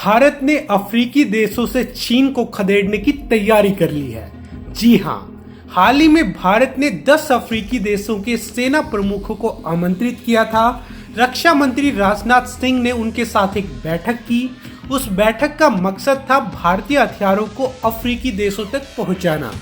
भारत ने अफ्रीकी देशों से चीन को खदेड़ने की तैयारी कर ली है। जी हां, हाल ही में भारत ने 10 अफ्रीकी देशों के सेना प्रमुखों को आमंत्रित किया था। रक्षा मंत्री राजनाथ सिंह ने उनके साथ एक बैठक की। उस बैठक का मकसद था भारतीय हथियारों को अफ्रीकी देशों तक पहुंचाना।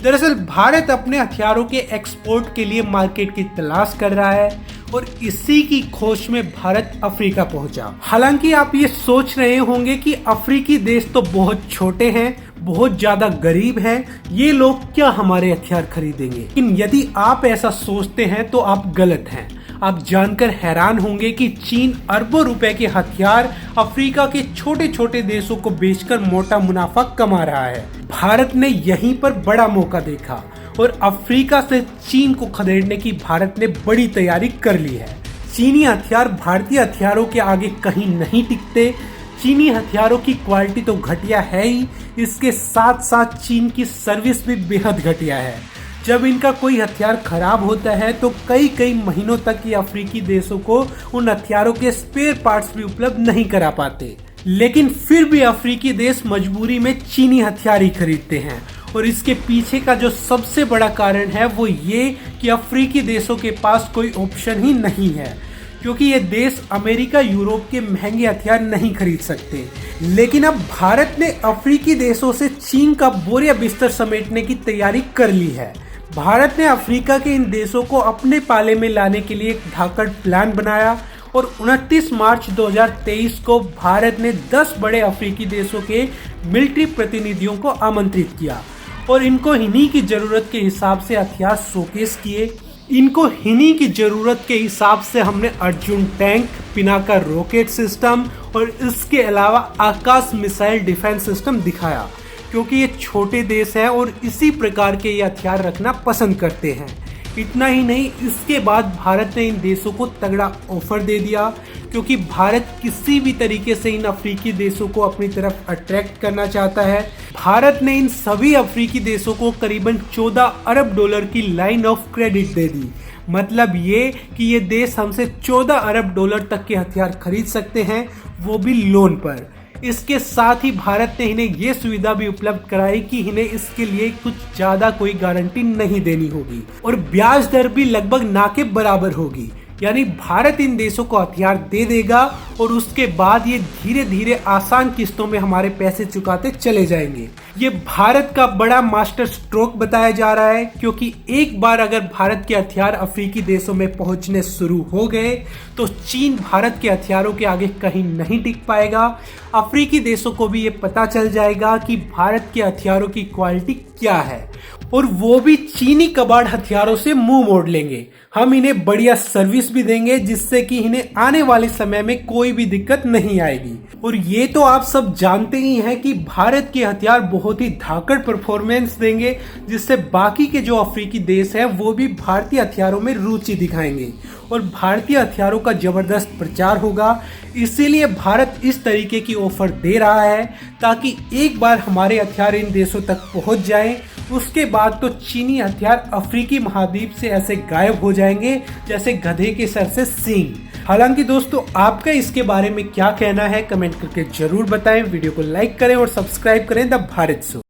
दरअसल भारत अपने हथियारों के एक्सपोर्ट के लिए मार्केट की तलाश कर रहा है और इसी की खोज में भारत अफ्रीका पहुंचा। हालांकि आप ये सोच रहे होंगे कि अफ्रीकी देश तो बहुत छोटे हैं, बहुत ज्यादा गरीब हैं, ये लोग क्या हमारे हथियार खरीदेंगे। लेकिन यदि आप ऐसा सोचते हैं तो आप गलत हैं। आप जानकर हैरान होंगे कि चीन अरबों रुपए के हथियार अफ्रीका के छोटे छोटे देशों को बेचकर मोटा मुनाफा कमा रहा है। भारत ने यहीं पर बड़ा मौका देखा और अफ्रीका से चीन को खदेड़ने की भारत ने बड़ी तैयारी कर ली है। चीनी हथियार भारतीय हथियारों के आगे कहीं नहीं टिकते। चीनी हथियारों की क्वालिटी तो घटिया है ही, इसके साथ साथ चीन की सर्विस भी बेहद घटिया है। जब इनका कोई हथियार खराब होता है तो कई महीनों तक ये अफ्रीकी देशों को उन हथियारों के स्पेयर पार्ट्स भी उपलब्ध नहीं करा पाते। लेकिन फिर भी अफ्रीकी देश मजबूरी में चीनी हथियार ही खरीदते हैं और इसके पीछे का जो सबसे बड़ा कारण है वो ये कि अफ्रीकी देशों के पास कोई ऑप्शन ही नहीं है, क्योंकि ये देश अमेरिका यूरोप के महंगे हथियार नहीं खरीद सकते। लेकिन अब भारत ने अफ्रीकी देशों से चीन का बोरिया बिस्तर समेटने की तैयारी कर ली है। भारत ने अफ्रीका के इन देशों को अपने पाले में लाने के लिए एक धाकड़ प्लान बनाया और 29 मार्च 2023 को भारत ने 10 बड़े अफ्रीकी देशों के मिलिट्री प्रतिनिधियों को आमंत्रित किया और इनको इन्हीं की जरूरत के हिसाब से हथियार शोकेस किए। इनको इन्हीं की जरूरत के हिसाब से हमने Arjun tank, Pinaka rocket system और इसके अलावा आकाश मिसाइल डिफेंस सिस्टम दिखाया, क्योंकि ये छोटे देश हैं और इसी प्रकार के ये हथियार रखना पसंद करते हैं। इतना ही नहीं, इसके बाद भारत ने इन देशों को तगड़ा ऑफर दे दिया, क्योंकि भारत किसी भी तरीके से इन अफ्रीकी देशों को अपनी तरफ अट्रैक्ट करना चाहता है। भारत ने इन सभी अफ्रीकी देशों को करीबन 14 अरब डॉलर की लाइन ऑफ क्रेडिट दे दी। मतलब ये कि ये देश हमसे 14 अरब डॉलर तक के हथियार खरीद सकते हैं, वो भी लोन पर। इसके साथ ही भारत ने इन्हें ये सुविधा भी उपलब्ध कराई कि इन्हें इसके लिए कुछ ज्यादा कोई गारंटी नहीं देनी होगी और ब्याज दर भी लगभग ना के बराबर होगी। यानी भारत इन देशों को हथियार दे देगा और उसके बाद ये धीरे धीरे आसान किस्तों में हमारे पैसे चुकाते चले जाएंगे। ये भारत का बड़ा मास्टर स्ट्रोक बताया जा रहा है, क्योंकि एक बार अगर भारत के हथियार अफ्रीकी देशों में पहुंचने शुरू हो गए तो चीन भारत के हथियारों के आगे कहीं नहीं टिक पाएगा। अफ्रीकी देशों को भी ये पता चल जाएगा कि भारत के हथियारों की क्वालिटी क्या है और वो भी चीनी कबाड़ हथियारों से मुंह मोड़ लेंगे। हम इन्हें बढ़िया सर्विस भी देंगे जिससे कि इन्हें आने वाले समय में कोई भी दिक्कत नहीं आएगी। और ये तो आप सब जानते ही हैं कि भारत के हथियार बहुत ही धाकड़ परफॉर्मेंस देंगे, जिससे बाकी के जो अफ्रीकी देश हैं वो भी भारतीय हथियारों में रुचि दिखाएंगे और भारतीय हथियारों का जबरदस्त प्रचार होगा। इसीलिए भारत इस तरीके की ऑफर दे रहा है ताकि एक बार हमारे हथियार इन देशों तक पहुंच जाएं, उसके बाद तो चीनी हथियार अफ्रीकी महाद्वीप से ऐसे गायब हो जाएंगे जैसे गधे के सर से सींग। हालांकि दोस्तों, आपका इसके बारे में क्या कहना है कमेंट करके जरूर बताएं। वीडियो को लाइक करें और सब्सक्राइब करें द भारत शो।